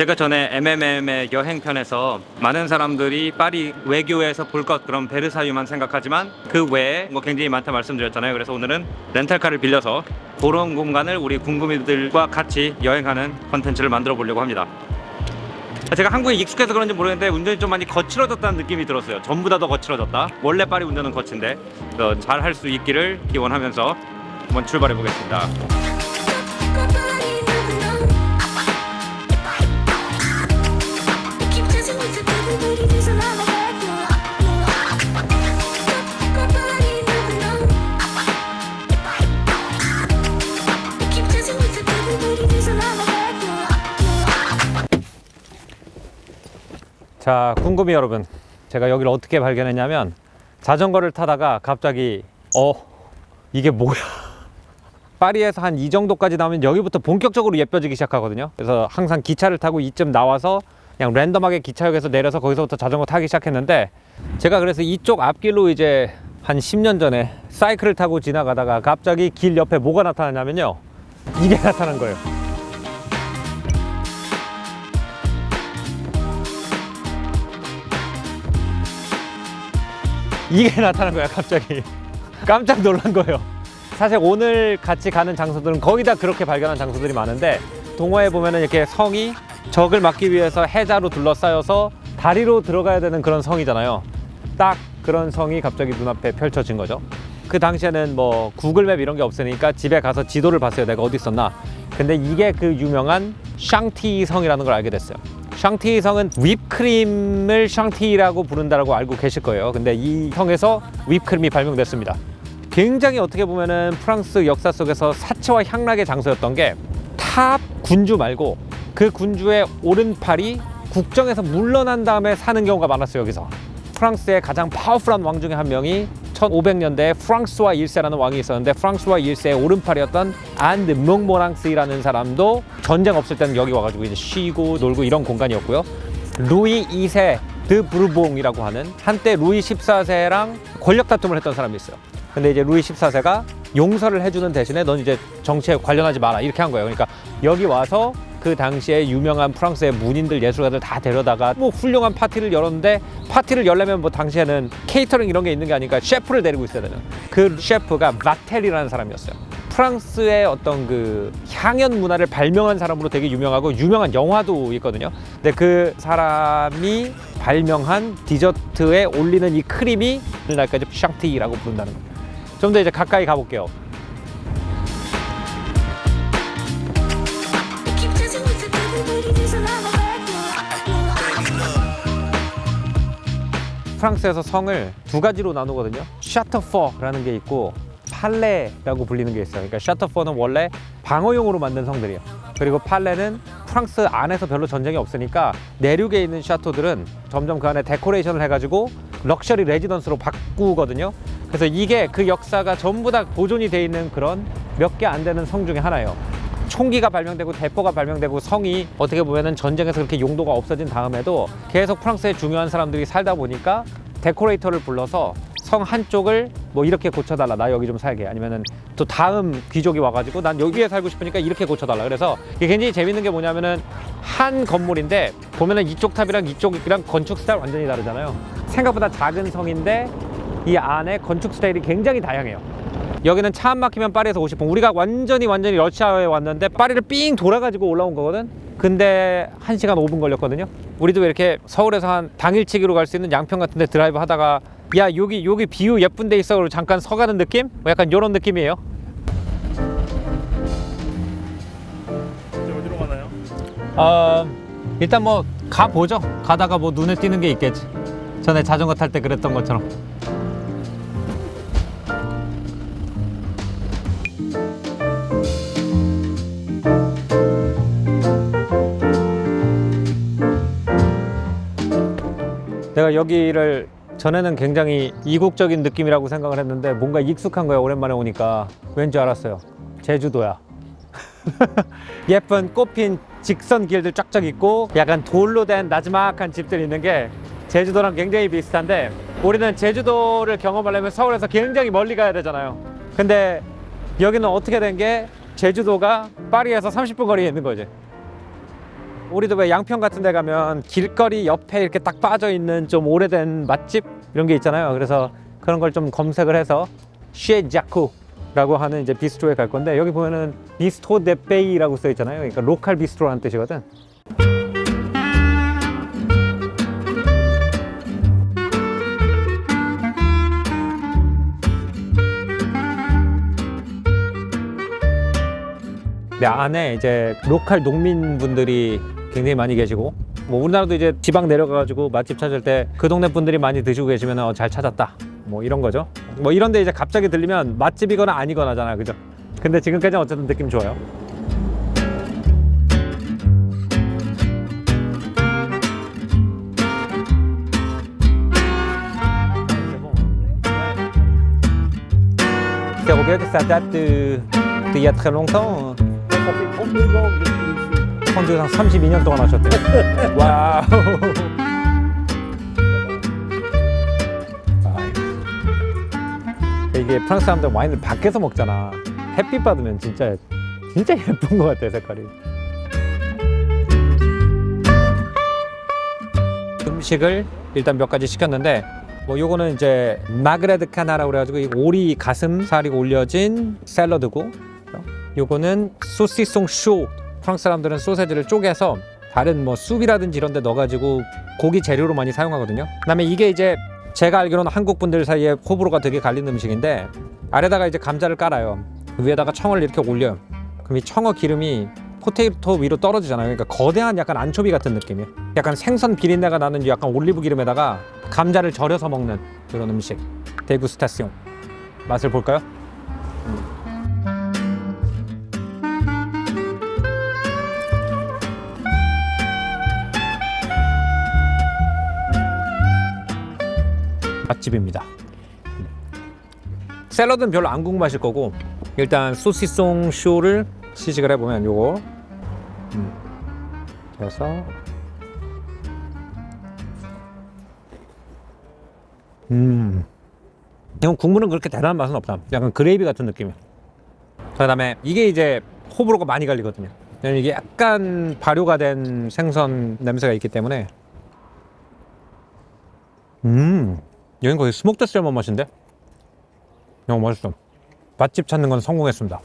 제가 전에 MMM의 여행편에서 많은 사람들이 파리 외교에서 볼 것 그런 베르사유만 생각하지만 그 외에 뭐 굉장히 많다 말씀드렸잖아요. 그래서 오늘은 렌탈카를 빌려서 그런 공간을 우리 궁금이들과 같이 여행하는 컨텐츠를 만들어 보려고 합니다. 제가 한국에 익숙해서 그런지 모르겠는데 운전이 좀 많이 거칠어졌다는 느낌이 들었어요. 전부 다 더 거칠어졌다. 원래 파리 운전은 거친데 잘 할 수 있기를 기원하면서 한번 출발해 보겠습니다. 자, 궁금해 여러분, 제가 여기를 어떻게 발견했냐면 자전거를 타다가 갑자기 이게 뭐야 파리에서 한 이 정도까지 나오면 여기부터 본격적으로 예뻐지기 시작하거든요. 그래서 항상 기차를 타고 이쯤 나와서 그냥 랜덤하게 기차역에서 내려서 거기서부터 자전거 타기 시작했는데, 제가 그래서 이쪽 앞길로 이제 한 10년 전에 사이클을 타고 지나가다가 갑자기 길 옆에 뭐가 나타나냐면요, 이게 나타난 거예요. 이게 나타난 거야 갑자기. 깜짝 놀란 거예요. 사실 오늘 같이 가는 장소들은 거의 다 그렇게 발견한 장소들이 많은데, 동화에 보면은 이렇게 성이 적을 막기 위해서 해자로 둘러싸여서 다리로 들어가야 되는 그런 성이잖아요. 딱 그런 성이 갑자기 눈앞에 펼쳐진 거죠. 그 당시에는 뭐 구글맵 이런 게 없으니까 집에 가서 지도를 봤어요. 내가 어디 있었나. 근데 이게 그 유명한 샹티 성이라는 걸 알게 됐어요. 샹티 성은 휘프크림을 샹티라고 부른다고 알고 계실 거예요. 근데 이 성에서 휘프크림이 발명됐습니다. 굉장히 어떻게 보면은 프랑스 역사 속에서 사치와 향락의 장소였던 게, 탑 군주 말고 그 군주의 오른팔이 국정에서 물러난 다음에 사는 경우가 많았어요. 여기서 프랑스의 가장 파워풀한 왕 중에 한 명이 1500년대에 프랑스와 1세라는 왕이 있었는데, 프랑스와 1세의 오른팔이었던 안드 몽모랑스라는 사람도 전쟁 없을 때는 여기 와가지고 이제 쉬고 놀고 이런 공간이었고요. 루이 2세 드 부르봉이라고 하는, 한때 루이 14세랑 권력 다툼을 했던 사람이 있어요. 근데 이제 루이 14세가 용서를 해주는 대신에 넌 이제 정치에 관련하지 마라 이렇게 한 거예요. 그러니까 여기 와서 그 당시에 유명한 프랑스의 문인들, 예술가들 다 데려다가 뭐 훌륭한 파티를 열었는데, 파티를 열려면 뭐 당시에는 케이터링 이런 게 있는 게 아니니까 셰프를 데리고 있어야 되는, 그 셰프가 마텔이라는 사람이었어요. 프랑스의 어떤 그 향연 문화를 발명한 사람으로 되게 유명하고 유명한 영화도 있거든요. 근데 그 사람이 발명한 디저트에 올리는 이 크림이 오늘날까지 샹티라고 부른다는 거예요. 좀 더 이제 가까이 가볼게요. 프랑스에서 성을 두 가지로 나누거든요. 샤터포라는 게 있고 팔레라고 불리는 게 있어요. 그러니까 샤터포는 원래 방어용으로 만든 성들이에요. 그리고 팔레는 프랑스 안에서 별로 전쟁이 없으니까 내륙에 있는 샤토들은 점점 그 안에 데코레이션을 해가지고 럭셔리 레지던스로 바꾸거든요. 그래서 이게 그 역사가 전부 다 보존이 돼 있는 그런 몇 개 안 되는 성 중에 하나예요. 총기가 발명되고 대포가 발명되고 성이 어떻게 보면은 전쟁에서 그렇게 용도가 없어진 다음에도 계속 프랑스의 중요한 사람들이 살다 보니까 데코레이터를 불러서 성 한쪽을 뭐 이렇게 고쳐달라, 나 여기 좀 살게, 아니면은 또 다음 귀족이 와가지고 난 여기에 살고 싶으니까 이렇게 고쳐달라. 그래서 이게 굉장히 재밌는 게 뭐냐면은 한 건물인데 보면은 이쪽 탑이랑 이쪽이랑 건축 스타일 완전히 다르잖아요. 생각보다 작은 성인데 이 안에 건축 스타일이 굉장히 다양해요. 여기는 차 안 막히면 파리에서 50분, 우리가 완전히 러시아에 왔는데 파리를 삥 돌아가지고 올라온 거거든. 근데 1시간 5분 걸렸거든요. 우리도 이렇게 서울에서 한 당일치기로 갈 수 있는 양평 같은 데 드라이브 하다가 야 여기 뷰 예쁜 데 있어, 그리고 잠깐 서가는 느낌? 뭐 약간 이런 느낌이에요. 이제 어디로 가나요? 일단 뭐 가보죠. 가다가 뭐 눈에 띄는 게 있겠지. 전에 자전거 탈 때 그랬던 것처럼. 내가 여기를 전에는 굉장히 이국적인 느낌이라고 생각을 했는데 뭔가 익숙한 거야. 오랜만에 오니까. 왠지 알았어요. 제주도야. 예쁜 꽃핀 직선 길들 쫙쫙 있고 약간 돌로 된 나지막한 집들이 있는 게 제주도랑 굉장히 비슷한데, 우리는 제주도를 경험하려면 서울에서 굉장히 멀리 가야 되잖아요. 근데 여기는 어떻게 된 게 제주도가 파리에서 30분 거리에 있는 거지. 우리도 왜 양평 같은 데 가면 길거리 옆에 이렇게 딱 빠져 있는 좀 오래된 맛집 이런 게 있잖아요. 그래서 그런 걸 좀 검색을 해서 쉐자쿠라고 하는 이제 비스트로에 갈 건데, 여기 보면은 비스토 데 페이라고 써 있잖아요. 그러니까 로컬 비스트로라는 뜻이거든. 네, 안에 이제 로컬 농민분들이 굉장히 많이 계시고, 뭐 우리나라도 이제 지방 내려가가지고 맛집 찾을 때 그 동네 분들이 많이 드시고 계시면 잘 찾았다, 뭐 이런 거죠. 뭐 이런데 이제 갑자기 들리면 맛집이거나 아니거나잖아요, 그죠? 근데 지금까지는 어쨌든 느낌 좋아요. C'est Robert, ça date d'il y a très longtemps. Ça fait 32 ans que je suis ici. 32상 32년 동안 하셨대요. 와우. 이게 프랑스 사람들 와인을 밖에서 먹잖아. 햇빛 받으면 진짜 예쁜 것 같아, 색깔이. 음식을 일단 몇 가지 시켰는데, 뭐 요거는 이제 마그레드 카나라고 그래가지고 이 오리 가슴살이 올려진 샐러드고, 요거는 소시송 쇼. 프랑스 사람들은 소세지를 쪼개서 다른 뭐 숲이라든지 이런 데 넣어가지고 고기 재료로 많이 사용하거든요. 그다음에 이게 이제 제가 알기로는 한국 분들 사이에 호불호가 되게 갈리는 음식인데, 아래다가 이제 감자를 깔아요. 위에다가 청어를 이렇게 올려요. 그럼 이 청어 기름이 포테이토 위로 떨어지잖아요. 그러니까 거대한 약간 안초비 같은 느낌이에요. 약간 생선 비린내가 나는 약간 올리브 기름에다가 감자를 절여서 먹는 그런 음식. 데구스타시옹. 맛을 볼까요? 맛집입니다. 샐러드는 별로 안 궁금하실 거고, 일단 소시송 쇼를 시식을 해보면 요거 그래서 이건 국물은 그렇게 대단한 맛은 없다. 약간 그레이비 같은 느낌이야. 그 다음에 이게 이제 호불호가 많이 갈리거든요. 왜냐면 이게 약간 발효가 된 생선 냄새가 있기 때문에. 여긴 거의 스모크드 셀몬 맛인데? 너무 맛있어. 맛집 찾는 건 성공했습니다.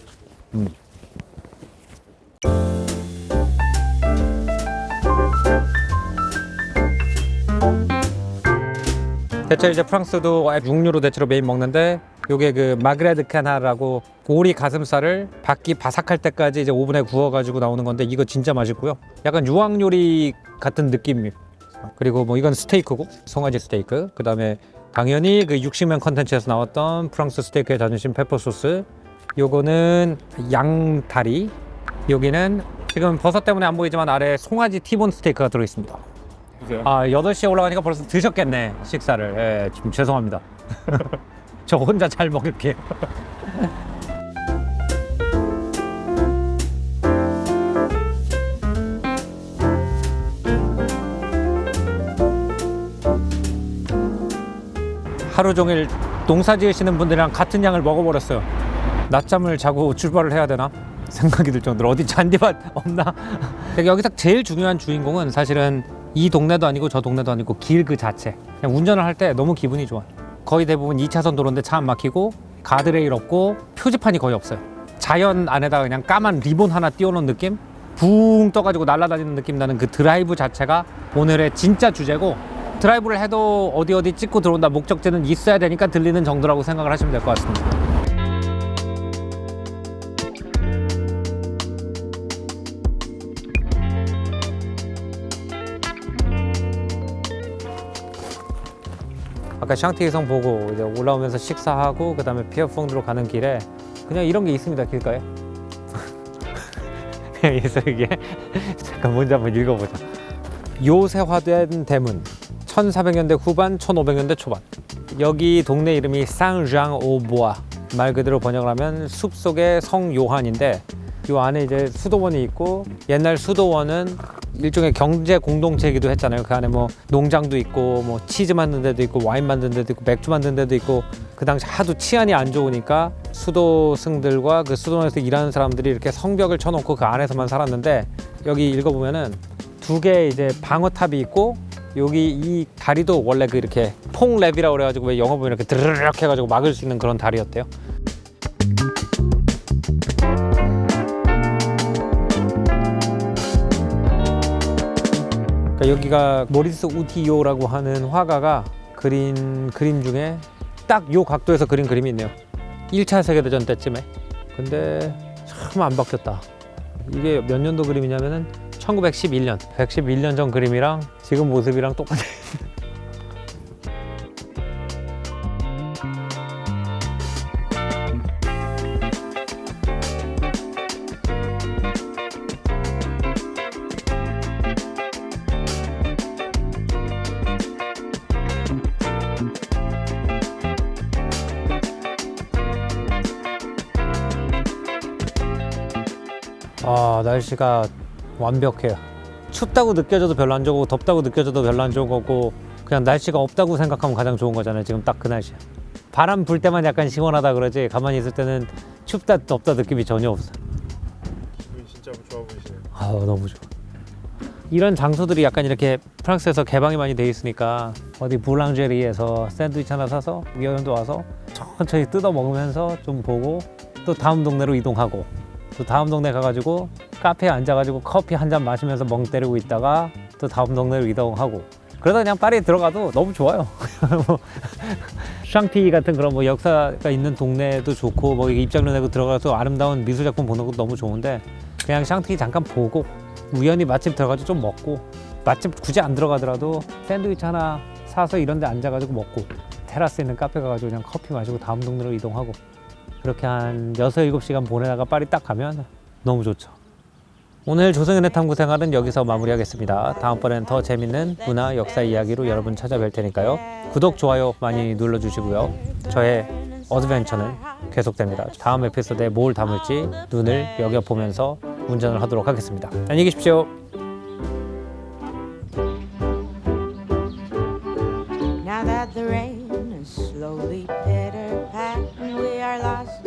대체 이제 프랑스도 육류로 대체로 메인 먹는데, 요게 그 마그레드 카나라고 오리 가슴살을 밖이 바삭할 때까지 이제 오븐에 구워가지고 나오는 건데, 이거 진짜 맛있고요. 약간 유황 요리 같은 느낌이에요. 그리고 뭐 이건 스테이크고, 송아지 스테이크. 그 다음에 당연히 그 육식면 컨텐츠에서 나왔던 프랑스 스테이크의 자존심 페퍼 소스. 요거는 양다리. 여기는 지금 버섯 때문에 안 보이지만 아래 송아지 티본 스테이크가 들어있습니다. 보세요. 8시에 올라가니까 벌써 드셨겠네, 식사를. 예, 지금 죄송합니다. 저 혼자 잘 먹을게요. 하루 종일 농사 지으시는 분들이랑 같은 양을 먹어버렸어요. 낮잠을 자고 출발을 해야 되나 생각이 들 정도로. 어디 잔디밭 없나. 여기서 제일 중요한 주인공은 사실은 이 동네도 아니고 저 동네도 아니고 길 그 자체. 그냥 운전을 할 때 너무 기분이 좋아. 거의 대부분 2차선 도로인데 차 안 막히고, 가드레일 없고, 표지판이 거의 없어요. 자연 안에다가 그냥 까만 리본 하나 띄워놓은 느낌? 붕 떠가지고 날아다니는 느낌 나는 그 드라이브 자체가 오늘의 진짜 주제고, 드라이브를 해도 어디 찍고 들어온다, 목적지는 있어야 되니까 들리는 정도라고 생각을 하시면 될 것 같습니다. 아까 샹티성 보고 이제 올라오면서 식사하고, 그 다음에 피어퐁드로 가는 길에 그냥 이런 게 있습니다, 길가에. 그래서 이게 잠깐 뭔지 한번 읽어보자. 요새화된 대문, 1400년대 후반, 1500년대 초반. 여기 동네 이름이 상장오보아. 말 그대로 번역을 하면 숲속의 성 요한인데, 요 안에 이제 수도원이 있고, 옛날 수도원은 일종의 경제 공동체이기도 했잖아요. 그 안에 뭐 농장도 있고, 뭐 치즈 만드는 데도 있고, 와인 만드는 데도 있고, 맥주 만드는 데도 있고. 그 당시 하도 치안이 안 좋으니까 수도승들과 그 수도원에서 일하는 사람들이 이렇게 성벽을 쳐놓고 그 안에서만 살았는데, 여기 읽어보면은 두 개 이제 방어탑이 있고 여기 이 다리도 원래 그 이렇게 퐁랩이라고 그래가지고 왜 영화 보면 이렇게 드르륵 해가지고 막을 수 있는 그런 다리였대요. 그러니까 여기가 모리스 우티요라고 하는 화가가 그린 그림 중에 딱 요 각도에서 그린 그림이 있네요. 1차 세계대전 때쯤에. 근데 참 안 바뀌었다. 이게 몇 년도 그림이냐면은 1911년. 111년 전 그림이랑 지금 모습이랑 똑같아. 아, 날씨가 완벽해요. 춥다고 느껴져도 별로 안 좋고 덥다고 느껴져도 별로 안 좋은 거고 그냥 날씨가 없다고 생각하면 가장 좋은 거잖아요. 지금 딱 그 날씨야. 바람 불 때만 약간 시원하다 그러지 가만히 있을 때는 춥다 덥다 느낌이 전혀 없어. 진짜 좋아 보이시네요. 아, 너무 좋아. 이런 장소들이 약간 이렇게 프랑스에서 개방이 많이 돼 있으니까 어디 불랑제리에서 샌드위치 하나 사서 위원도 와서 천천히 뜯어 먹으면서 좀 보고 또 다음 동네로 이동하고 또 다음 동네 가가지고 카페에 앉아가지고 커피 한 잔 마시면서 멍 때리고 있다가 또 다음 동네로 이동하고 그러다 그냥 파리에 들어가도 너무 좋아요. 뭐 샹티 같은 그런 뭐 역사가 있는 동네도 좋고 뭐 입장료 내고 들어가서 아름다운 미술 작품 보는 것도 너무 좋은데 그냥 샹티 잠깐 보고 우연히 맛집 들어가서 좀 먹고 맛집 굳이 안 들어가더라도 샌드위치 하나 사서 이런 데 앉아가지고 먹고 테라스에 있는 카페 가가지고 그냥 커피 마시고 다음 동네로 이동하고 그렇게 한 6, 7시간 보내다가 파리 딱 가면 너무 좋죠. 오늘 조성현의 탐구 생활은 여기서 마무리하겠습니다. 다음번엔 더 재밌는 문화, 역사 이야기로 여러분 찾아뵐 테니까요. 구독, 좋아요 많이 눌러주시고요. 저의 어드벤처는 계속됩니다. 다음 에피소드에 뭘 담을지 눈을 여겨보면서 운전을 하도록 하겠습니다. 안녕히 계십시오. Now that the rain is slowly pitter patting, we are lost